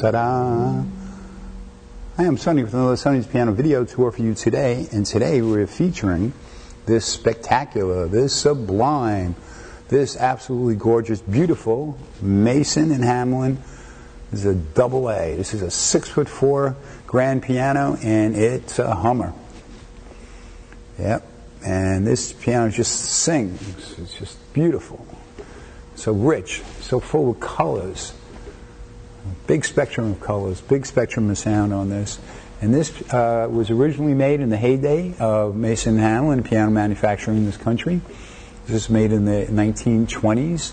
Ta-da! Hi, I'm Sonny with another Sonny's Piano video tour for you today, and today we're featuring this spectacular, this sublime, this absolutely gorgeous, beautiful Mason and Hamlin. This is a double A. This is a 6'4" grand piano, and it's a Hummer. Yep, and this piano just sings. It's just beautiful, so rich, so full of colors. Big spectrum of colors, big spectrum of sound on this. And this was originally made in the heyday of Mason Hamlin piano manufacturing in this country. This was made in the 1920s,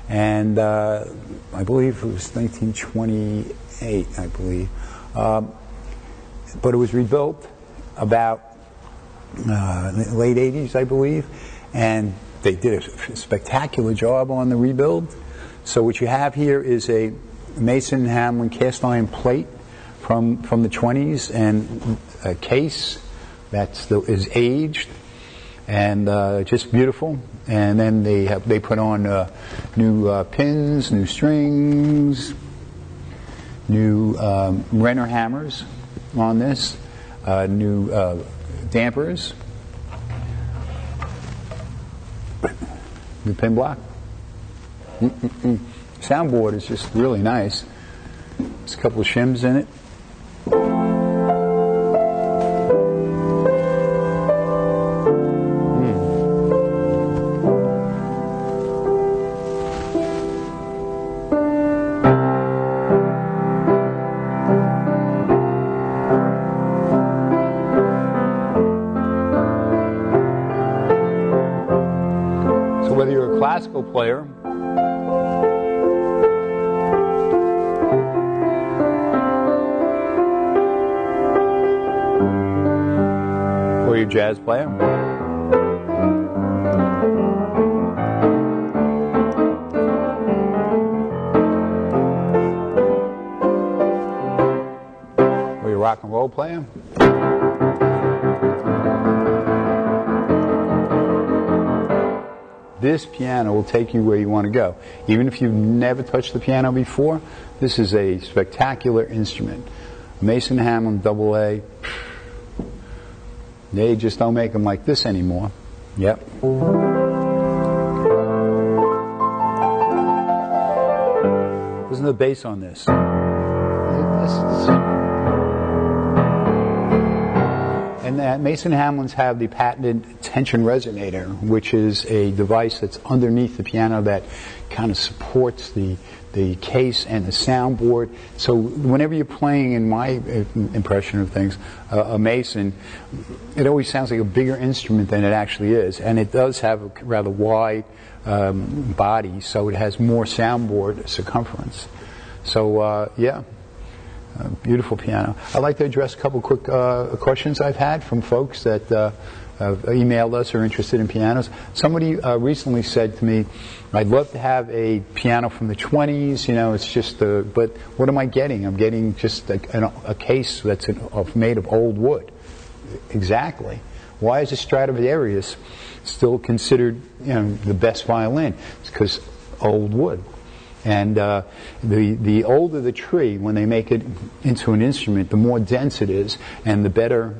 and I believe it was 1928, I believe. But it was rebuilt about late 80s, I believe, and they did a spectacular job on the rebuild. So what you have here is a Mason Hamlin cast iron plate from the 20s, and a case that is aged and just beautiful. And then they put on new pins, new strings, new Renner hammers on this, new dampers, new pin block. Soundboard is just really nice. There's a couple of shims in it. Whether you're a classical player or you're a jazz player, or you're a rock and roll player, this piano will take you where you want to go. Even if you've never touched the piano before, this is a spectacular instrument. Mason Hamlin AA. They just don't make them like this anymore. Yep. Listen to the bass on this. And Mason Hamlins have the patented tension resonator, which is a device that's underneath the piano that kind of supports the case and the soundboard. So whenever you're playing, in my impression of things, a Mason, it always sounds like a bigger instrument than it actually is. And it does have a rather wide body, so it has more soundboard circumference. So, yeah. Beautiful piano. I'd like to address a couple quick questions I've had from folks that have emailed us or are interested in pianos. Somebody recently said to me, I'd love to have a piano from the 20s, you know, it's just, but what am I getting? I'm getting just a case that's made of old wood. Exactly. Why is a Stradivarius still considered, you know, the best violin? It's because old wood. And the older the tree, when they make it into an instrument, the more dense it is, and the better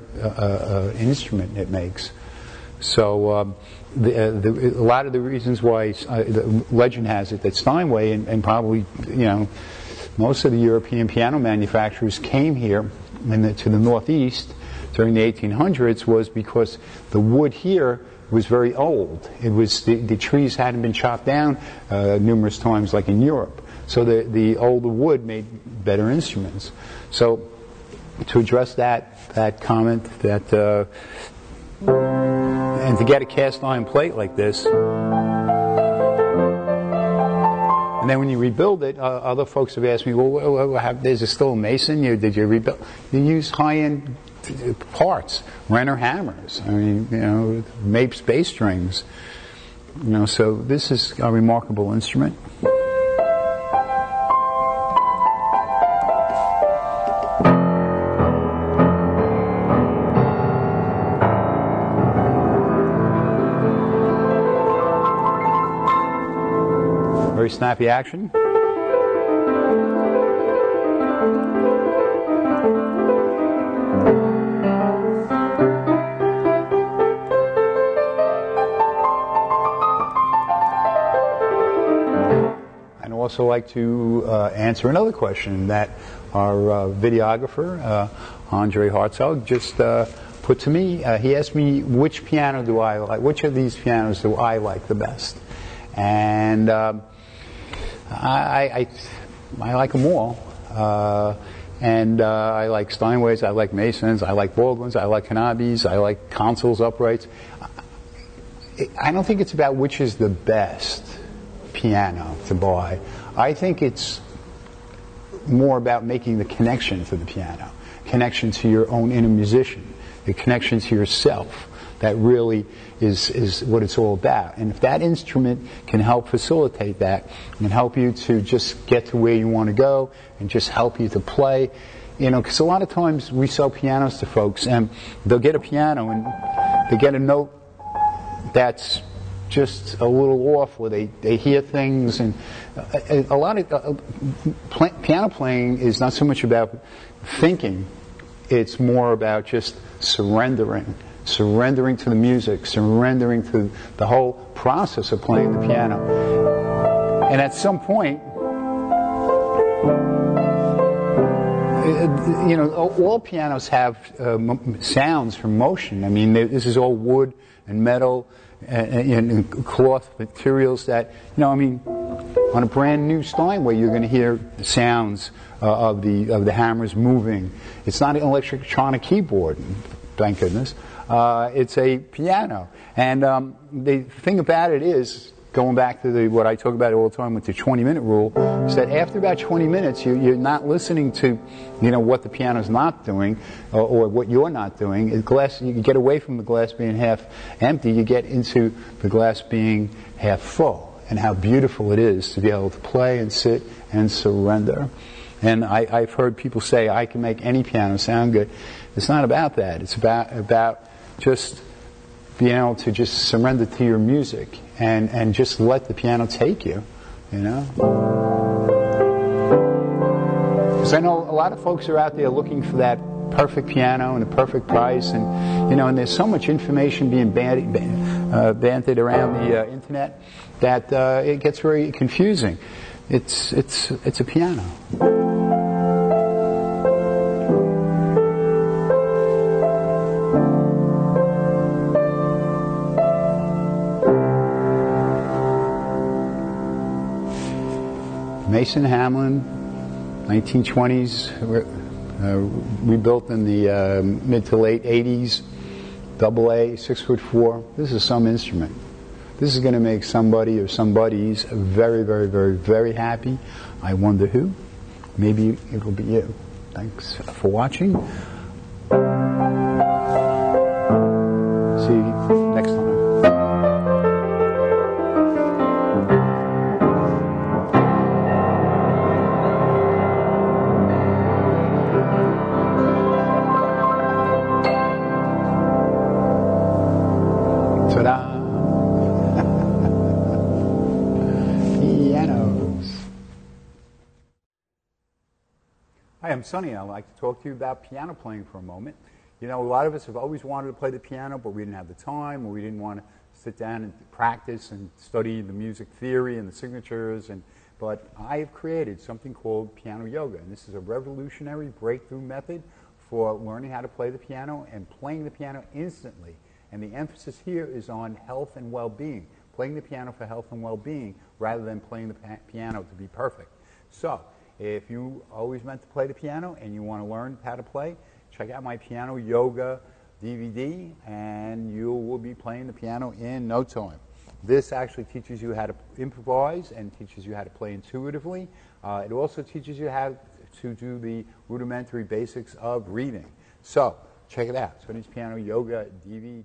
instrument it makes. So a lot of the reasons why the legend has it that Steinway and probably, you know, most of the European piano manufacturers came here to the Northeast during the 1800s was because the wood here was very old. It was the trees hadn't been chopped down numerous times like in Europe. So the older wood made better instruments. So to address that comment, that and to get a cast iron plate like this, and then when you rebuild it, other folks have asked me, well, is it still a Mason? Did you rebuild? You use high-end parts, Renner hammers. I mean, you know, Mapes bass strings. You know, so this is a remarkable instrument. Very snappy action. Also like to answer another question that our videographer, Andre Hartzog, just put to me. He asked me, which piano do I like? Which of these pianos do I like the best? And I like them all. And I like Steinways, I like Masons, I like Baldwins, I like Hanabis, I like consoles, uprights. I don't think it's about which is the best piano to buy. I think it's more about making the connection to the piano, connection to your own inner musician, the connection to yourself. That really is what it's all about. And if that instrument can help facilitate that and help you to just get to where you want to go and just help you to play, you know, because a lot of times we sell pianos to folks and they'll get a piano and they get a note that's just a little off, where they hear things, and a lot of piano playing is not so much about thinking, it's more about just surrendering to the music, surrendering to the whole process of playing the piano. And at some point, You know, all pianos have sounds from motion. I mean, this is all wood and metal and cloth materials that, you know, I mean, on a brand new Steinway, you're going to hear sounds of the hammers moving. It's not an electronic keyboard, thank goodness. It's a piano. And the thing about it is, going back to what I talk about all the time with the 20-minute rule, is that after about 20 minutes, you're not listening to, you know, what the piano's not doing or what you're not doing. You get away from the glass being half empty, you get into the glass being half full, and how beautiful it is to be able to play and sit and surrender. And I've heard people say, I can make any piano sound good. It's not about that. It's about just being able to just surrender to your music and just let the piano take you, you know? Because I know a lot of folks are out there looking for that perfect piano and the perfect price, and, you know, and there's so much information being bandied around the internet that it gets very confusing. It's a piano. Mason Hamlin, 1920s, rebuilt in the mid to late 80s, AA, 6'4". This is some instrument. This is going to make somebody or somebodies very, very, very, very happy. I wonder who. Maybe it'll be you. Thanks for watching. See you next time. Hi, I'm Sonny. I'd like to talk to you about piano playing for a moment. You know, a lot of us have always wanted to play the piano, but we didn't have the time, or we didn't want to sit down and practice and study the music theory and the signatures. But I have created something called piano yoga, and this is a revolutionary breakthrough method for learning how to play the piano and playing the piano instantly. And the emphasis here is on health and well-being, playing the piano for health and well-being rather than playing the piano to be perfect. So, if you always meant to play the piano and you want to learn how to play, check out my piano yoga DVD and you will be playing the piano in no time. This actually teaches you how to improvise and teaches you how to play intuitively. It also teaches you how to do the rudimentary basics of reading. So, check it out. Sonny's Piano Yoga DVD.